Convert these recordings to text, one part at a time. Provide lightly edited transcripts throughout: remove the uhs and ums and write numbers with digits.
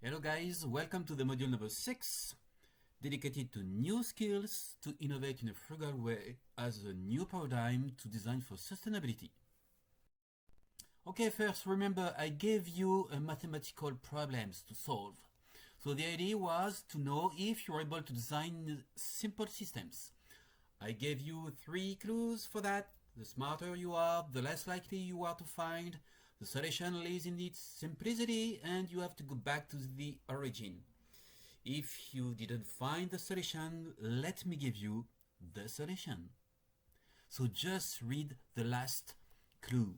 Hello guys, welcome to the module number 6, dedicated to new skills to innovate in a frugal way as a new paradigm to design for sustainability. Okay, first remember I gave you a mathematical problems to solve. So the idea was to know if you're able to design simple systems. I gave you 3 clues for that. The smarter you are, the less likely you are to find. The solution lies in its simplicity and you have to go back to the origin. If you didn't find the solution, let me give you the solution. So just read the last clue.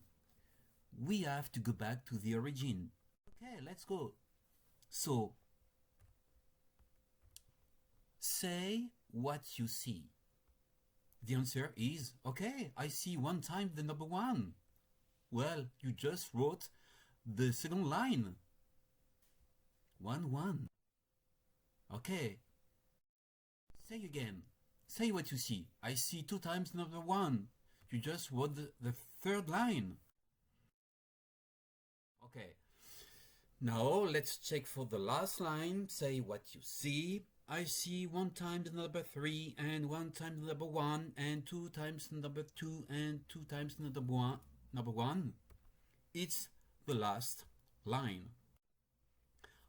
We have to go back to the origin. Okay, let's go. So, say what you see. The answer is, okay, I see 1 times the number 1. Well, you just wrote the second line. 1, 1. Okay. Say again. Say what you see. I see 2 times number 1. You just wrote the third line. Okay. Now let's check for the last line. Say what you see. I see 1 times number 3 and 1 times number 1 and 2 times number 2 and 2 times number 1. It's the last line.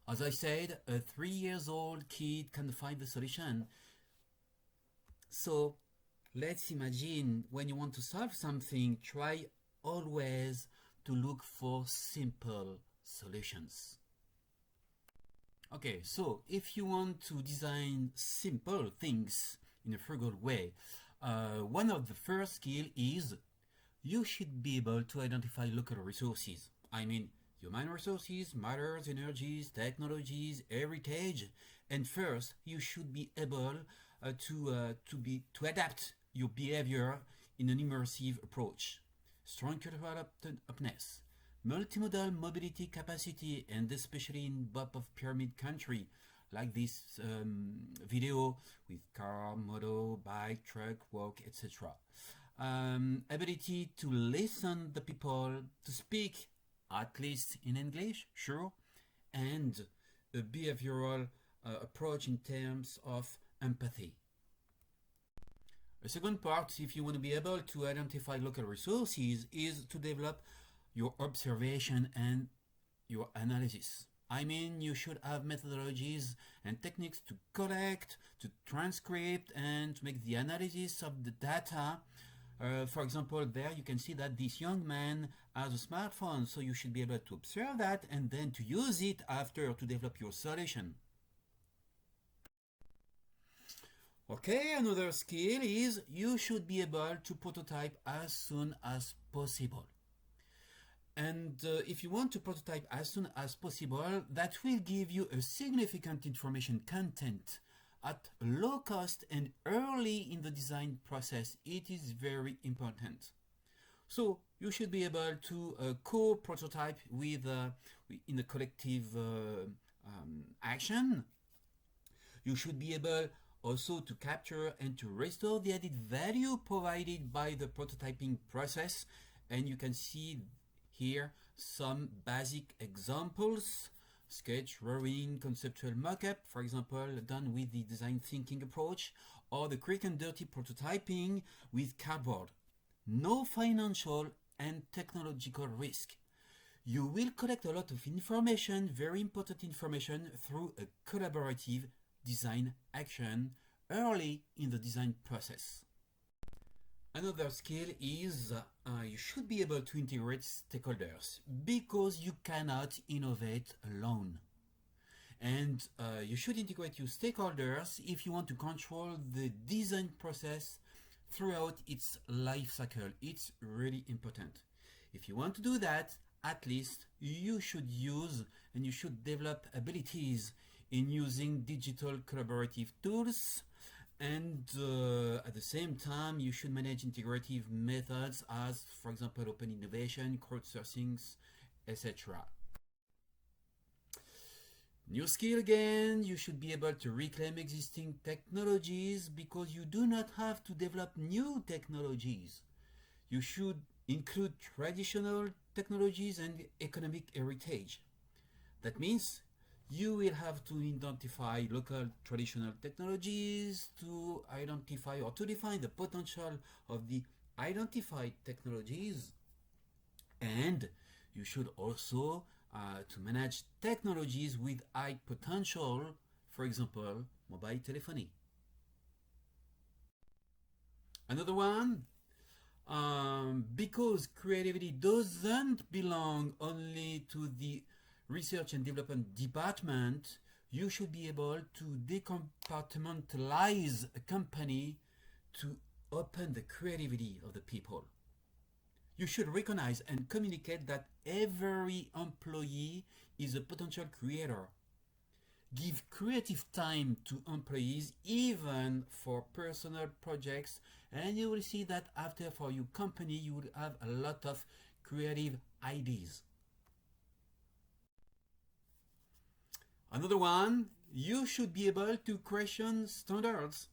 As I said, a 3-year-old kid can find the solution. So let's imagine when you want to solve something, try always to look for simple solutions. Okay, so if you want to design simple things in a frugal way, one of the first skills is you should be able to identify local resources. I mean, human resources, matters, energies, technologies, heritage, and first you should be able to adapt your behavior in an immersive approach. Strong cultural openness, multimodal mobility capacity, and especially in bottom of pyramid country, like this video with car, motor, bike, truck, walk, etc. Ability to listen the people, to speak at least in English, sure, and a behavioral approach in terms of empathy. The second part, if you want to be able to identify local resources, is to develop your observation and your analysis. I mean, you should have methodologies and techniques to collect, to transcript, and to make the analysis of the data. For example, there you can see that this young man has a smartphone, so you should be able to observe that and then to use it after to develop your solution. Okay, another skill is you should be able to prototype as soon as possible. And if you want to prototype as soon as possible, that will give you a significant information content at low cost and early in the design process. It is very important. So you should be able to co-prototype with in a collective action. You should be able also to capture and to restore the added value provided by the prototyping process. And you can see here some basic examples: sketch, drawing, conceptual mockup, for example, done with the design thinking approach, or the quick and dirty prototyping with cardboard. No financial and technological risk. You will collect a lot of information, very important information, through a collaborative design action early in the design process. Another skill is you should be able to integrate stakeholders because you cannot innovate alone. And you should integrate your stakeholders if you want to control the design process throughout its life cycle. It's really important. If you want to do that, at least you should use and you should develop abilities in using digital collaborative tools, and at the same time you should manage integrative methods as, for example, open innovation, crowdsourcing, etc. New skill again, you should be able to reclaim existing technologies because you do not have to develop new technologies. You should include traditional technologies and economic heritage. That means You will have to identify local traditional technologies to identify or to define the potential of the identified technologies, and you should also to manage technologies with high potential, for example, mobile telephony. Another one, because creativity doesn't belong only to the research and development department, you should be able to decompartmentalize a company to open the creativity of the people. You should recognize and communicate that every employee is a potential creator. Give creative time to employees, even for personal projects, and you will see that after for your company you will have a lot of creative ideas. Another one, you should be able to question standards,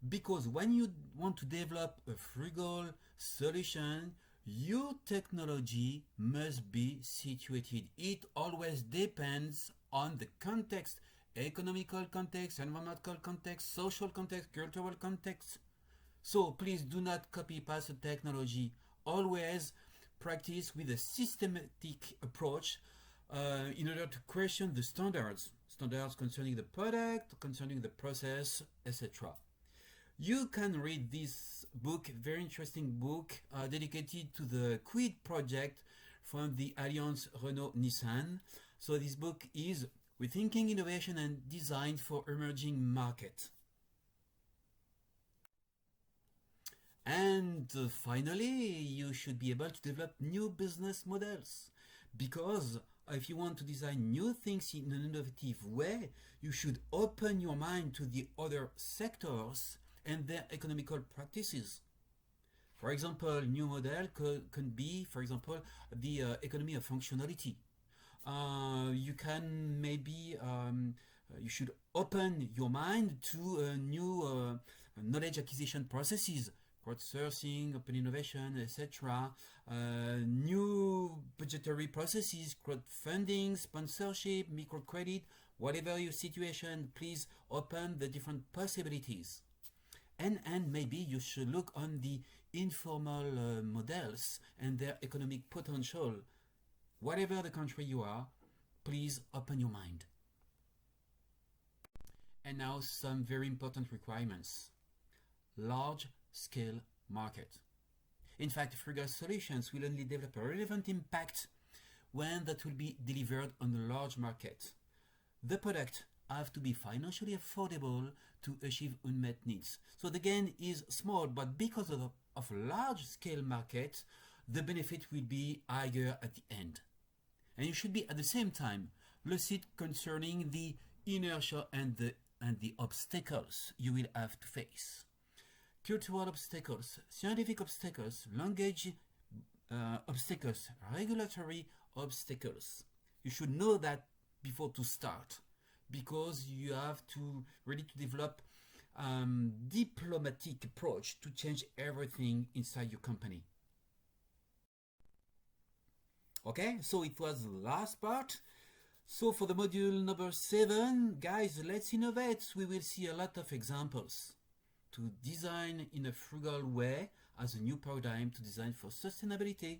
because when you want to develop a frugal solution, your technology must be situated. It always depends on the context, economical context, environmental context, social context, cultural context. So please do not copy paste the technology. Always practice with a systematic approach in order to question the standards concerning the product, concerning the process, etc. You can read this book, very interesting book, dedicated to the Quid project from the Alliance Renault-Nissan. So this book is Rethinking Innovation and Design for Emerging Market. And finally, you should be able to develop new business models, because if you want to design new things in an innovative way, you should open your mind to the other sectors and their economical practices. For example, new model could be, for example, the economy of functionality. You can maybe, you should open your mind to new knowledge acquisition processes, crowdsourcing, open innovation, etc. New budgetary processes, crowdfunding, sponsorship, microcredit, whatever your situation, please open the different possibilities. And maybe you should look on the informal models and their economic potential. Whatever the country you are, please open your mind. And now some very important requirements. Large scale market. In fact, frugal solutions will only develop a relevant impact when that will be delivered on a large market. The product have to be financially affordable to achieve unmet needs. So the gain is small, but because of large scale market, the benefit will be higher at the end. And you should be at the same time lucid concerning the inertia and the obstacles you will have to face. Cultural obstacles, scientific obstacles, language obstacles, regulatory obstacles. You should know that before to start, because you have to really to develop diplomatic approach to change everything inside your company. Okay, so it was the last part. So for the module number 7, guys, let's innovate. We will see a lot of examples to design in a frugal way as a new paradigm to design for sustainability.